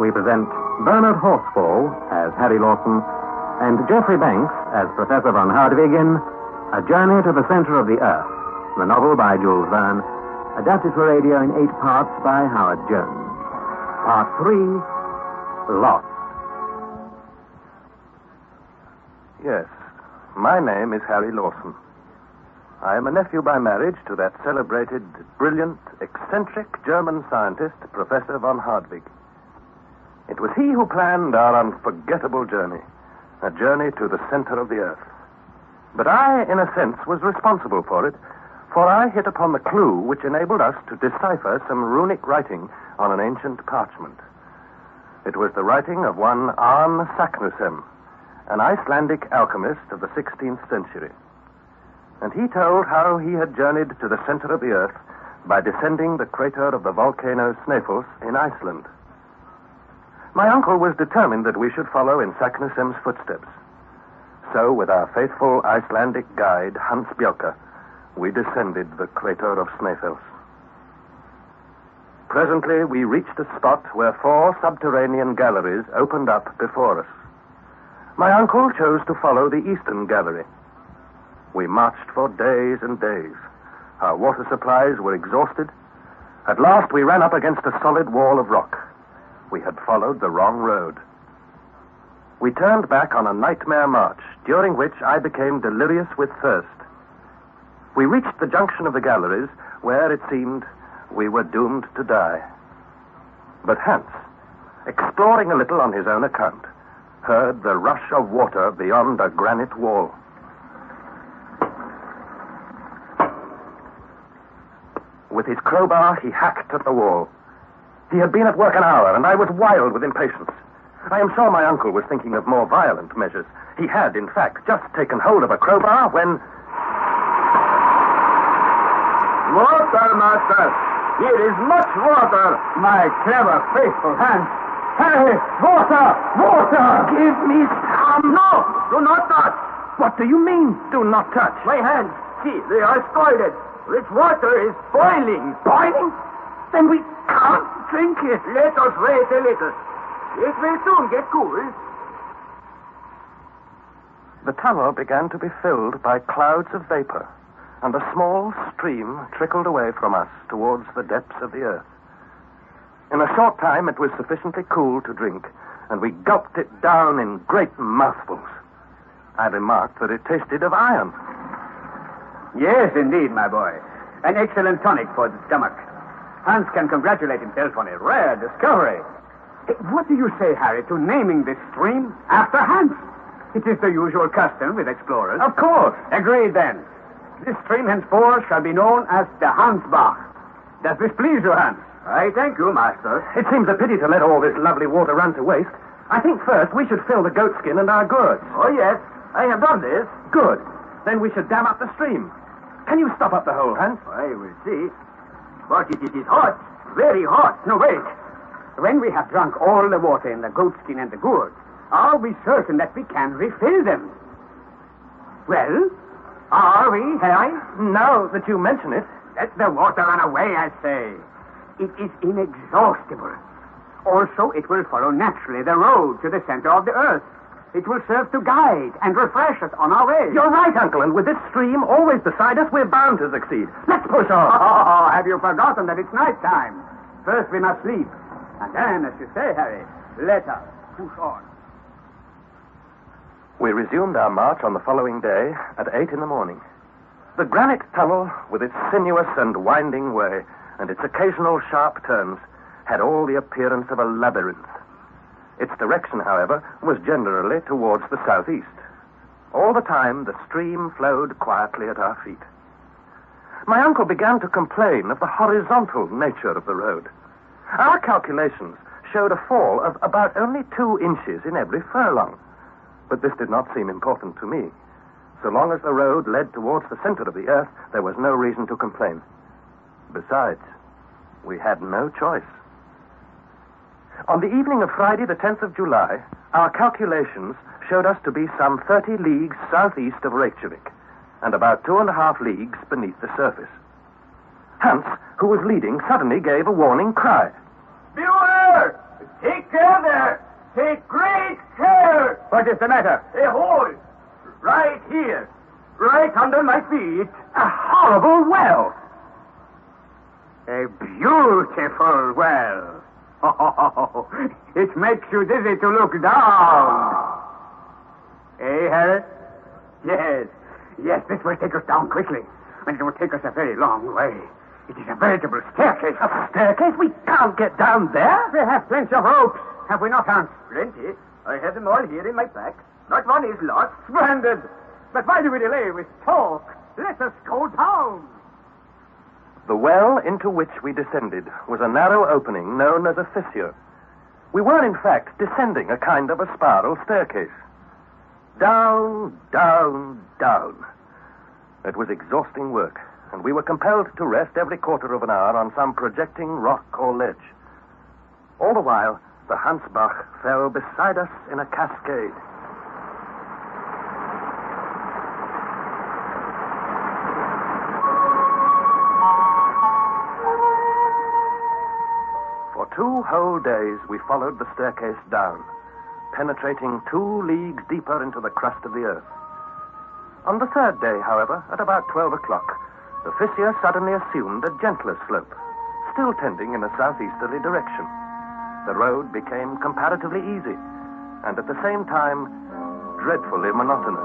we present Bernard Horsfall as Harry Lawson and Geoffrey Banks as Professor von Hardwig in A Journey to the Center of the Earth, the novel by Jules Verne, adapted for radio in 8 parts by Howard Jones. Part 3, Lost. Yes, my name is Harry Lawson. I am a nephew by marriage to that celebrated, brilliant, eccentric German scientist, Professor von Hardwig. It was he who planned our unforgettable journey, a journey to the center of the Earth. But I, in a sense, was responsible for it, for I hit upon the clue which enabled us to decipher some runic writing on an ancient parchment. It was the writing of one Arne Saknussemm, an Icelandic alchemist of the 16th century. And he told how he had journeyed to the center of the Earth by descending the crater of the volcano Snæfellsnes in Iceland. My uncle was determined that we should follow in Saknussemm's footsteps. So, with our faithful Icelandic guide, Hans Bjelke, we descended the crater of Snæfellsnes. Presently, we reached a spot where 4 subterranean galleries opened up before us. My uncle chose to follow the eastern gallery. We marched for days and days. Our water supplies were exhausted. At last, we ran up against a solid wall of rock. We had followed the wrong road. We turned back on a nightmare march, during which I became delirious with thirst. We reached the junction of the galleries, where it seemed we were doomed to die. But Hans, exploring a little on his own account, heard the rush of water beyond a granite wall. With his crowbar, he hacked at the wall. He had been at work an hour, and I was wild with impatience. I am sure my uncle was thinking of more violent measures. He had, in fact, just taken hold of a crowbar when... Water, master! Here is much water! My clever, faithful Hans. Hey, water! Water! Give me some! No! Do not touch! What do you mean, do not touch? My hands, see, they are scalded. This water is boiling. Boiling? Then we can't drink it. Let us wait a little. It will soon get cool. The tunnel began to be filled by clouds of vapor, and a small stream trickled away from us towards the depths of the earth. In a short time, it was sufficiently cool to drink, and we gulped it down in great mouthfuls. I remarked that it tasted of iron. Yes, indeed, my boy. An excellent tonic for the stomach. Hans can congratulate himself on a rare discovery. What do you say, Harry, to naming this stream after Hans? It is the usual custom with explorers. Of course. Agreed, then. This stream henceforth shall be known as the Hansbach. Does this please you, Hans? I thank you, master. It seems a pity to let all this lovely water run to waste. I think first we should fill the goatskin and our gourds. Oh, yes. I have done this. Good. Then we should dam up the stream. Can you stop up the hole, Hans? I will see. But it is hot. Very hot. No, wait. When we have drunk all the water in the goatskin and the gourd, are we certain that we can refill them? Well, are we, Harry? Now that you mention it. Let the water run away, I say. It is inexhaustible. Also, it will follow naturally the road to the center of the earth. It will serve to guide and refresh us on our way. You're right, Uncle, and with this stream always beside us, we're bound to succeed. Let's push on. Oh, have you forgotten that it's night time? First we must sleep. And then, as you say, Harry, let us push on. We resumed our march on the following day at 8 in the morning. The granite tunnel, with its sinuous and winding way and its occasional sharp turns, had all the appearance of a labyrinth. Its direction, however, was generally towards the southeast. All the time, the stream flowed quietly at our feet. My uncle began to complain of the horizontal nature of the road. Our calculations showed a fall of about only 2 inches in every furlong. But this did not seem important to me. So long as the road led towards the center of the earth, there was no reason to complain. Besides, we had no choice. On the evening of Friday, the 10th of July, our calculations showed us to be some 30 leagues southeast of Reykjavik, and about 2.5 leagues beneath the surface. Hans, who was leading, suddenly gave a warning cry. Beware! Take care there! Take great care! What is the matter? A hole! Right here. Right under my feet. A horrible well. A beautiful well. Oh, it makes you dizzy to look down. Eh, Harry? Yes. Yes, this will take us down quickly. And it will take us a very long way. It is a veritable staircase. A staircase? We can't get down there. We have plenty of ropes. Have we not, Hans? Plenty. I have them all here in my pack. Not one is lost. Splendid. But why do we delay with talk? Let us go down. The well into which we descended was a narrow opening known as a fissure. We were, in fact, descending a kind of a spiral staircase. Down, down, down. It was exhausting work, and we were compelled to rest every quarter of an hour on some projecting rock or ledge. All the while, the Hansbach fell beside us in a cascade. For 2 whole days, we followed the staircase down, penetrating 2 leagues deeper into the crust of the earth. On the 3rd day, however, at about 12 o'clock, the fissure suddenly assumed a gentler slope, still tending in a southeasterly direction. The road became comparatively easy, and at the same time, dreadfully monotonous.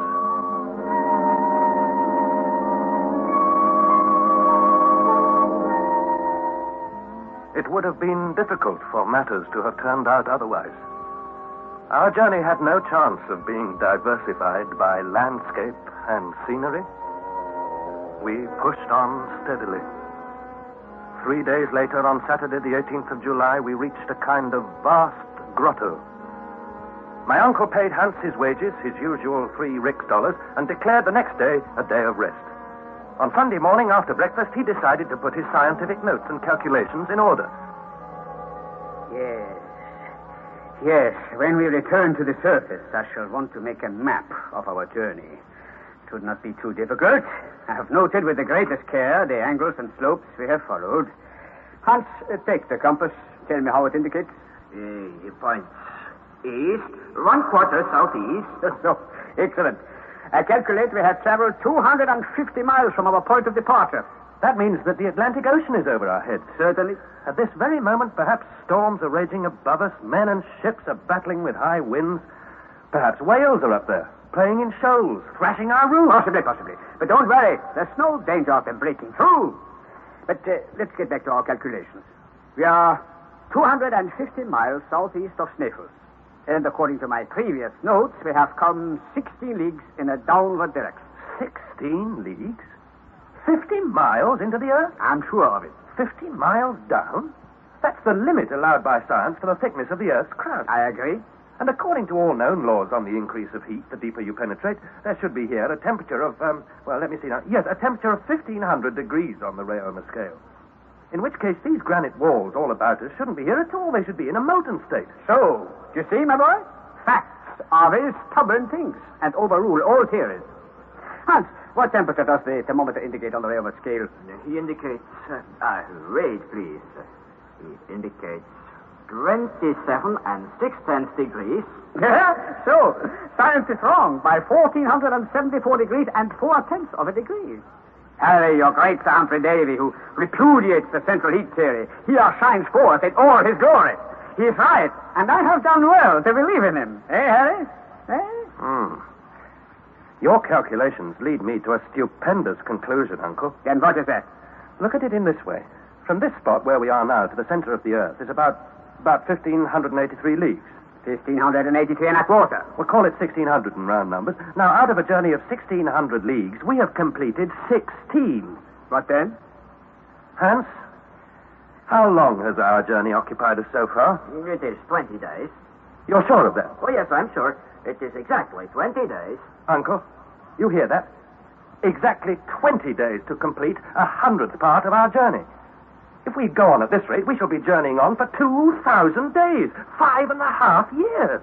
It would have been difficult for matters to have turned out otherwise. Our journey had no chance of being diversified by landscape and scenery. We pushed on steadily. 3 days later, on Saturday, the 18th of July, we reached a kind of vast grotto. My uncle paid Hans his wages, his usual 3 rix-dollars, and declared the next day a day of rest. On Sunday morning, after breakfast, he decided to put his scientific notes and calculations in order. Yes. Yes, when we return to the surface, I shall want to make a map of our journey. It would not be too difficult. I have noted with the greatest care the angles and slopes we have followed. Hans, take the compass. Tell me how it indicates. It points east, 1/4 southeast. So, excellent. I calculate we have traveled 250 miles from our point of departure. That means that the Atlantic Ocean is over our heads. Certainly. At this very moment, perhaps storms are raging above us, men and ships are battling with high winds. Perhaps whales are up there, playing in shoals, thrashing our roofs. Possibly. But don't worry. There's no danger of them breaking through. But let's get back to our calculations. We are 250 miles southeast of Sneffels. And according to my previous notes, we have come 16 leagues in a downward direction. 16 leagues? 50 miles into the earth? I'm sure of it. 50 miles down? That's the limit allowed by science for the thickness of the Earth's crust. I agree. And according to all known laws on the increase of heat, the deeper you penetrate, there should be here a temperature of, let me see now. Yes, a temperature of 1,500 degrees on the Rheomer scale. In which case, these granite walls all about us shouldn't be here at all. They should be in a molten state. So, do you see, my boy? Facts are very stubborn things and overrule all theories. Hans, what temperature does the thermometer indicate on the Rheomer scale? He indicates... wait, please. He indicates 27 and 6/10 degrees. So, science is wrong by 1,474 degrees and 4/10 of a degree. Harry, your great Sir Humphrey Davy, who repudiates the central heat theory, here shines forth in all his glory. He is right, and I have done well to believe in him. Eh, Harry? Eh? Your calculations lead me to a stupendous conclusion, Uncle. Then what is that? Look at it in this way. From this spot where we are now to the center of the Earth is about 1,583 leagues. 1,583 and a quarter. We'll call it 1,600 in round numbers. Now, out of a journey of 1,600 leagues, we have completed 16. What then? Hans, how long has our journey occupied us so far? It is 20 days. You're sure of that? Oh, yes, I'm sure. It is exactly 20 days. Uncle, you hear that? Exactly 20 days to complete 100th part of our journey. If we go on at this rate, we shall be journeying on for 2,000 days, 5.5 years.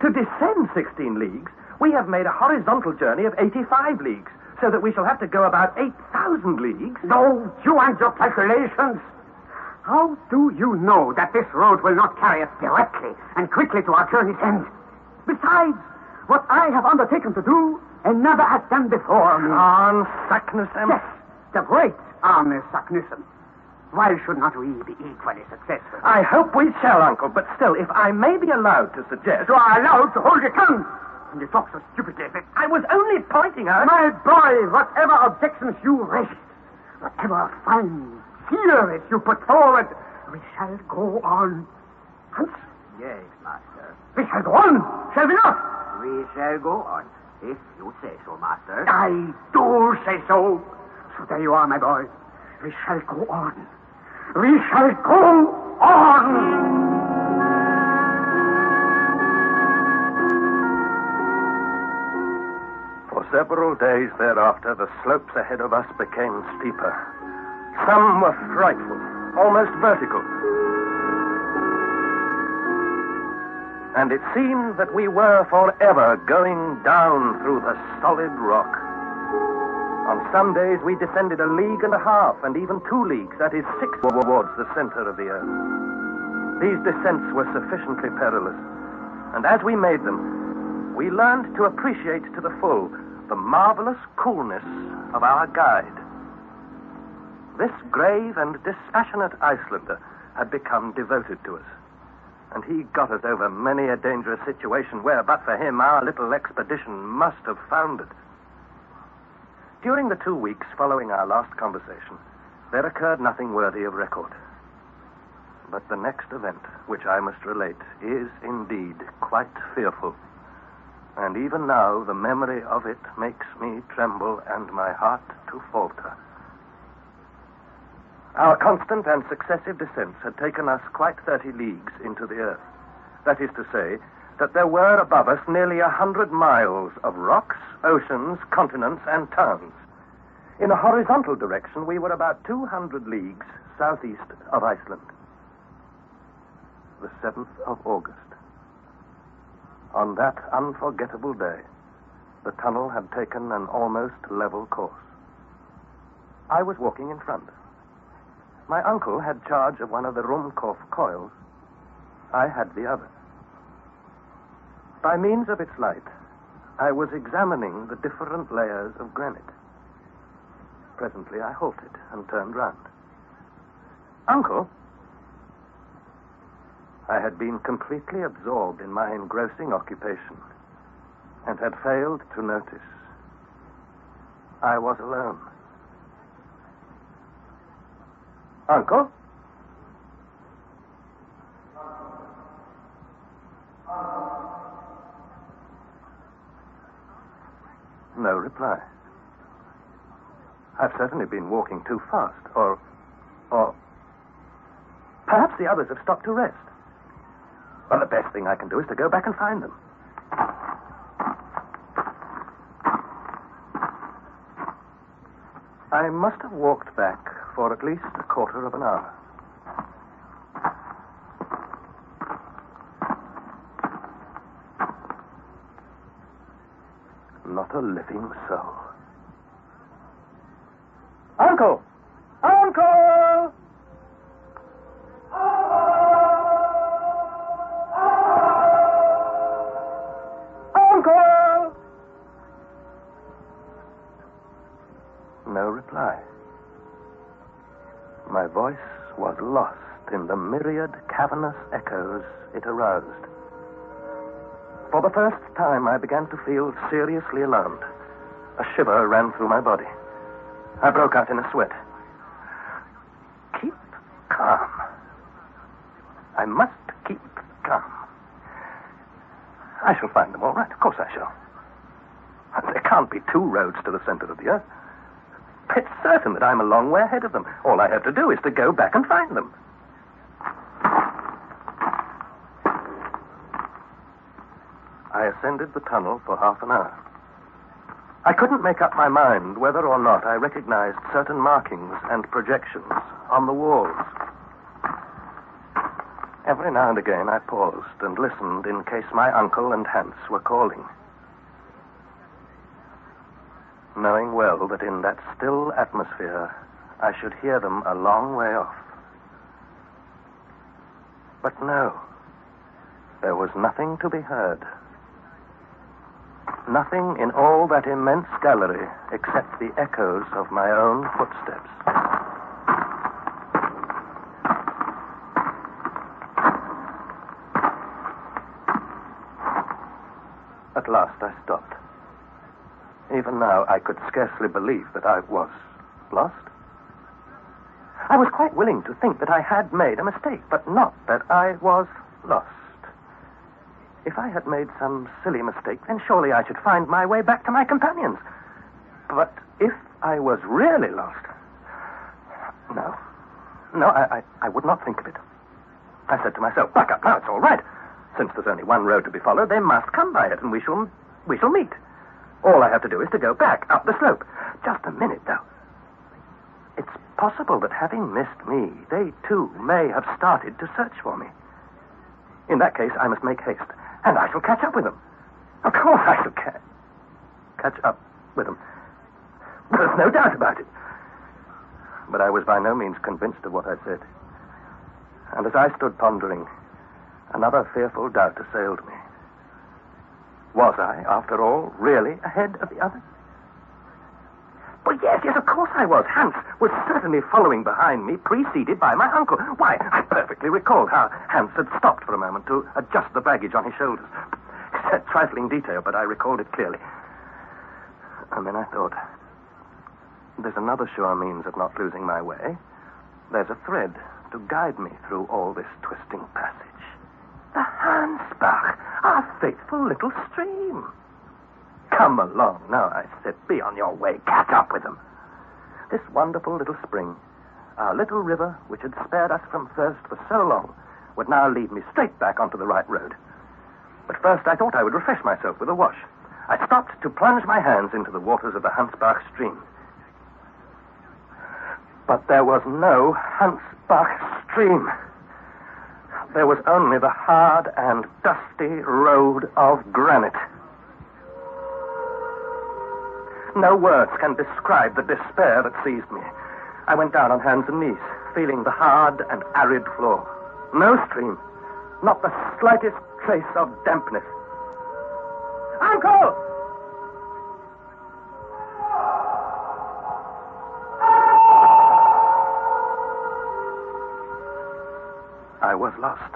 To descend 16 leagues, we have made a horizontal journey of 85 leagues, so that we shall have to go about 8,000 leagues. No, you and your calculations. How do you know that this road will not carry us directly and quickly to our journey's end? Besides, what I have undertaken to do, and never has done before me. Arne Saknussemm? Yes, the great Arne Saknussemm. Why should not we be equally successful? I hope we shall, Uncle, but still, if I may be allowed to suggest... You are allowed to hold your tongue. And you talk so stupidly. I was only pointing out... My boy, whatever objections you raise, whatever fine theories you put forward, we shall go on. Hans? Yes, master. We shall go on, shall we not? We shall go on, if you say so, master. I do say so. So there you are, my boy. We shall go on. We shall go on. For several days thereafter, the slopes ahead of us became steeper. Some were frightful, almost vertical. And it seemed that we were forever going down through the solid rock. On some days we descended 1.5 leagues and even 2 leagues, that is 6 towards the center of the earth. These descents were sufficiently perilous, and as we made them, we learned to appreciate to the full the marvelous coolness of our guide. This grave and dispassionate Icelander had become devoted to us, and he got us over many a dangerous situation where, but for him, our little expedition must have foundered. During the 2 weeks following our last conversation, there occurred nothing worthy of record. But the next event, which I must relate, is indeed quite fearful. And even now, the memory of it makes me tremble and my heart to falter. Our constant and successive descents had taken us quite 30 leagues into the earth. That is to say, that there were above us nearly 100 miles of rocks, oceans, continents, and towns. In a horizontal direction, we were about 200 leagues southeast of Iceland. The 7th of August. On that unforgettable day, the tunnel had taken an almost level course. I was walking in front. My uncle had charge of one of the Ruhmkorff coils. I had the other. By means of its light, I was examining the different layers of granite. Presently, I halted and turned round. Uncle? I had been completely absorbed in my engrossing occupation and had failed to notice. I was alone. Uncle? No reply. I've certainly been walking too fast, or perhaps the others have stopped to rest. Well, the best thing I can do is to go back and find them. I must have walked back for at least a quarter of an hour. Not a living soul. Uncle! Uncle! Uncle! No reply. My voice was lost in the myriad cavernous echoes it aroused. For the first time, I began to feel seriously alarmed. A shiver ran through my body. I broke out in a sweat. Keep calm. I must keep calm. I shall find them all right. Of course I shall. There can't be 2 roads to the center of the earth. It's certain that I'm a long way ahead of them. All I have to do is to go back and find them. I ascended the tunnel for half an hour. I couldn't make up my mind whether or not I recognized certain markings and projections on the walls. Every now and again I paused and listened in case my uncle and Hans were calling, knowing well that in that still atmosphere I should hear them a long way off. But no, there was nothing to be heard. Nothing in all that immense gallery except the echoes of my own footsteps. At last I stopped. Even now, I could scarcely believe that I was lost. I was quite willing to think that I had made a mistake, but not that I was lost. If I had made some silly mistake, then surely I should find my way back to my companions. But if I was really lost... No, I would not think of it. I said to myself, "Back up now, it's all right. Since there's only one road to be followed, they must come by it, and we shall meet. All I have to do is to go back up the slope. Just a minute, though. It's possible that having missed me, they too may have started to search for me. In that case, I must make haste, and I shall catch up with them. Of course I shall catch up with them. There's no doubt about it." But I was by no means convinced of what I said. And as I stood pondering, another fearful doubt assailed me. Was I, after all, really ahead of the others? Well, yes, of course I was. Hans was certainly following behind me, preceded by my uncle. Why, I perfectly recalled how Hans had stopped for a moment to adjust the baggage on his shoulders. It's a trifling detail, but I recalled it clearly. And then I thought, there's another sure means of not losing my way. There's a thread to guide me through all this twisting passage. The Hansbach, our faithful little stream. Come along now, I said. Be on your way. Catch up with them. This wonderful little spring, our little river, which had spared us from thirst for so long, would now lead me straight back onto the right road. But first I thought I would refresh myself with a wash. I stopped to plunge my hands into the waters of the Hansbach stream. But there was no Hansbach stream. There was only the hard and dusty road of granite. No words can describe the despair that seized me. I went down on hands and knees, feeling the hard and arid floor. No stream, not the slightest trace of dampness. "Uncle!" I was lost,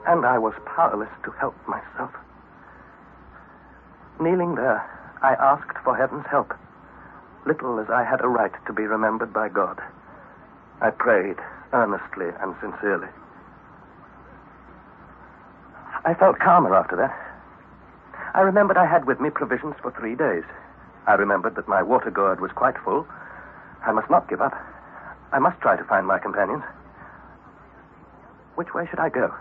and I was powerless to help myself. Kneeling there, I asked for heaven's help, little as I had a right to be remembered by God. I prayed earnestly and sincerely. I felt calmer after that. I remembered I had with me provisions for 3 days. I remembered that my water gourd was quite full. I must not give up. I must try to find my companions. Which way should I go?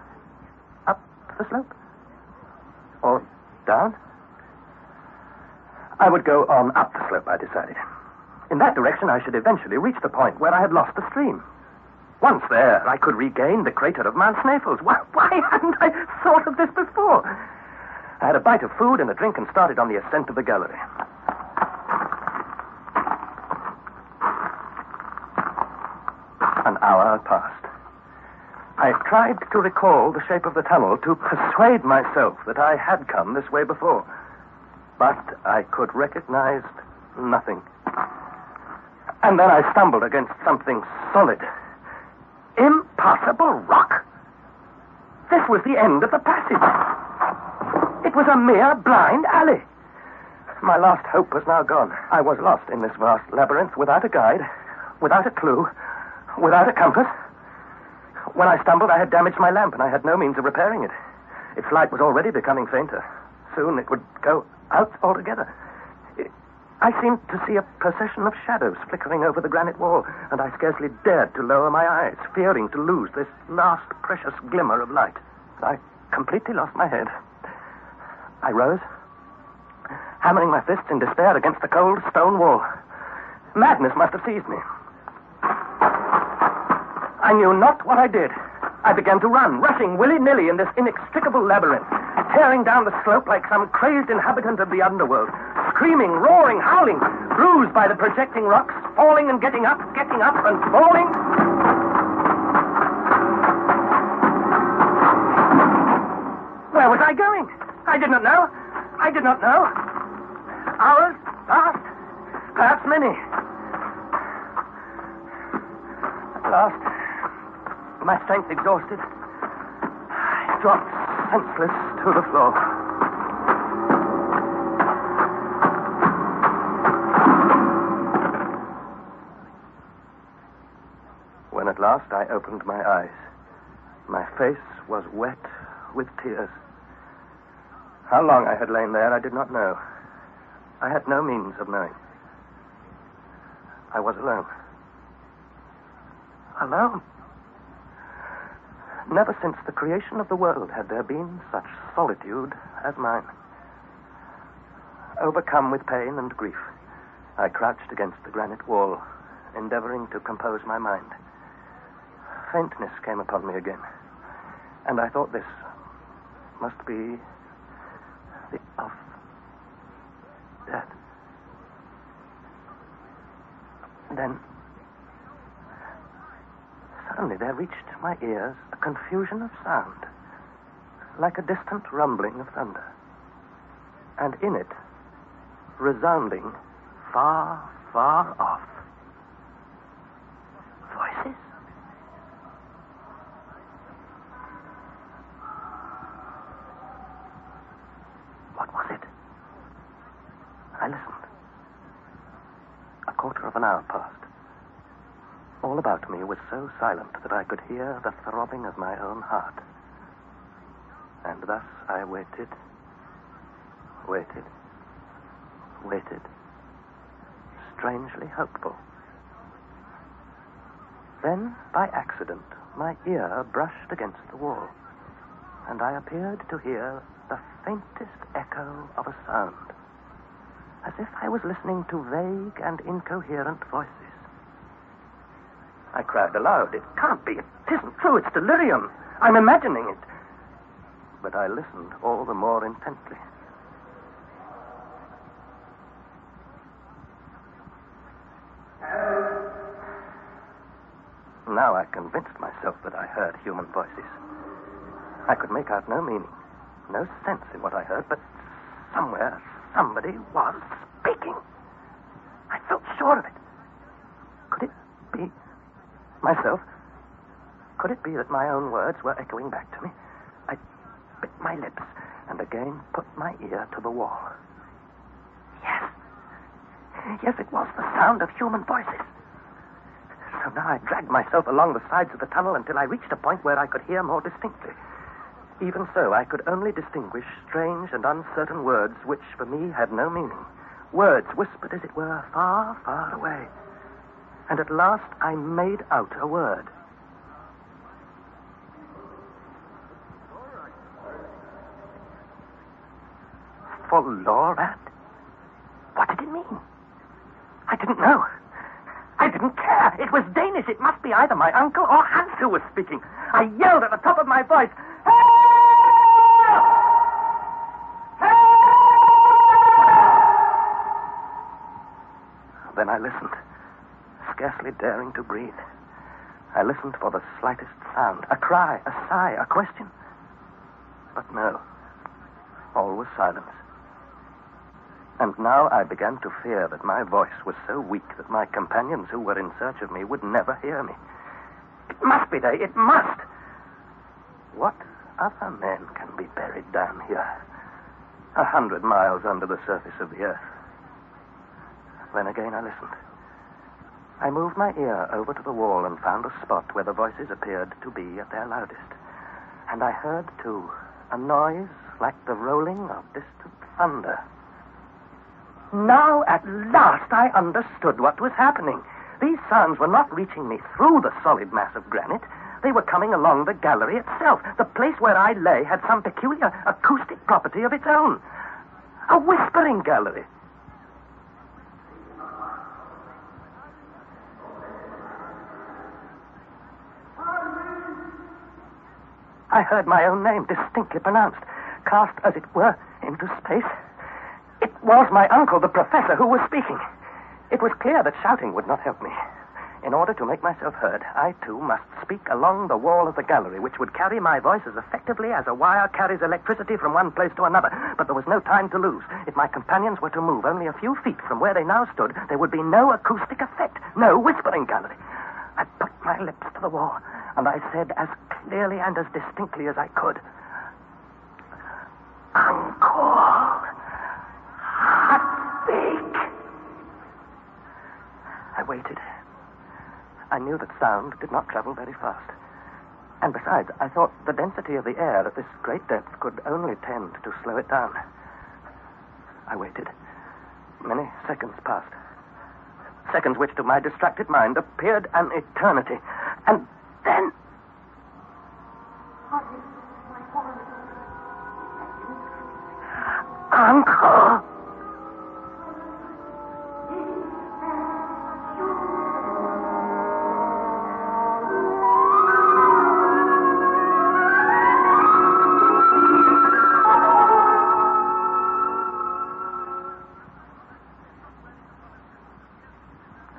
Up the slope? Or down? I would go on up the slope, I decided. In that direction, I should eventually reach the point where I had lost the stream. Once there, I could regain the crater of Mount Sneffels. Why hadn't I thought of this before? I had a bite of food and a drink and started on the ascent of the gallery. An hour passed. I tried to recall the shape of the tunnel to persuade myself that I had come this way before. But I could recognize nothing. And then I stumbled against something solid. Impossible rock! This was the end of the passage. It was a mere blind alley. My last hope was now gone. I was lost in this vast labyrinth without a guide, without a clue, without a compass. When I stumbled, I had damaged my lamp, and I had no means of repairing it. Its light was already becoming fainter. Soon it would go out altogether. I seemed to see a procession of shadows flickering over the granite wall, and I scarcely dared to lower my eyes, fearing to lose this last precious glimmer of light. I completely lost my head. I rose, hammering my fists in despair against the cold stone wall. Madness must have seized me. I knew not what I did. I began to run, rushing willy-nilly in this inextricable labyrinth, tearing down the slope like some crazed inhabitant of the underworld, screaming, roaring, howling, bruised by the projecting rocks, falling and getting up and falling. Where was I going? I did not know. I did not know. Hours passed. Perhaps many. At last, my strength exhausted, I dropped senseless to the floor. When at last I opened my eyes, my face was wet with tears. How long I had lain there, I did not know. I had no means of knowing. I was alone. Alone. Never since the creation of the world had there been such solitude as mine. Overcome with pain and grief, I crouched against the granite wall, endeavoring to compose my mind. Faintness came upon me again, and I thought this must be the of death. Then, suddenly there reached my ears a confusion of sound, like a distant rumbling of thunder, and in it, resounding far, far off, voices. What was it? I listened. A quarter of an hour passed. All about me was so silent that I could hear the throbbing of my own heart. And thus I waited, strangely hopeful. Then, by accident, my ear brushed against the wall, and I appeared to hear the faintest echo of a sound, as if I was listening to vague and incoherent voices. I cried aloud, "It can't be. It isn't true. It's delirium. I'm imagining it." But I listened all the more intently. Now I convinced myself that I heard human voices. I could make out no meaning, no sense in what I heard, but somewhere somebody was speaking. I felt sure of it. Could it be myself? Could it be that my own words were echoing back to me? I bit my lips and again put my ear to the wall. Yes, it was the sound of human voices. So now I dragged myself along the sides of the tunnel until I reached a point where I could hear more distinctly. Even so, I could only distinguish strange and uncertain words which for me had no meaning. Words whispered, as it were, far, far away. And at last I made out a word. Folorat? What did it mean? I didn't know. I didn't care. It was Danish. It must be either my uncle or Hans who was speaking. I yelled at the top of my voice, "Help! Help!" Then I listened, scarcely daring to breathe. I listened for the slightest sound, a cry, a sigh, a question. But no, all was silence. And now I began to fear that my voice was so weak that my companions who were in search of me would never hear me. It must be they. It must. What other men can be buried down here, 100 miles under the surface of the earth? Then again I listened. I moved my ear over to the wall and found a spot where the voices appeared to be at their loudest. And I heard, too, a noise like the rolling of distant thunder. Now, at last, I understood what was happening. These sounds were not reaching me through the solid mass of granite. They were coming along the gallery itself. The place where I lay had some peculiar acoustic property of its own. A whispering gallery. I heard my own name distinctly pronounced, cast, as it were, into space. It was my uncle, the professor, who was speaking. It was clear that shouting would not help me. In order to make myself heard, I, too, must speak along the wall of the gallery, which would carry my voice as effectively as a wire carries electricity from one place to another. But there was no time to lose. If my companions were to move only a few feet from where they now stood, there would be no acoustic effect, no whispering gallery. I put my lips to the wall, and I said as clearly and as distinctly as I could, "Uncle Hartwig." I waited. I knew that sound did not travel very fast. And besides, I thought the density of the air at this great depth could only tend to slow it down. I waited. Many seconds passed. Seconds which, to my distracted mind, appeared an eternity. And then... Uncle!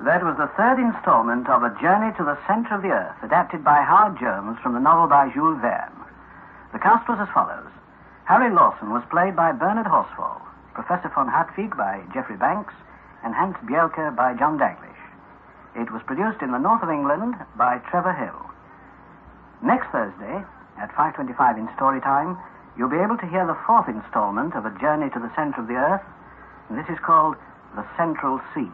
That was the third installment of A Journey to the Center of the Earth, adapted by Howard Jones from the novel by Jules Verne. The cast was as follows. Harry Lawson was played by Bernard Horsfall, Professor von Hartwig by Geoffrey Banks, and Hans Bielke by John Daglish. It was produced in the north of England by Trevor Hill. Next Thursday, at 5:25 in Storytime, you'll be able to hear the fourth installment of A Journey to the Center of the Earth, and this is called The Central Sea.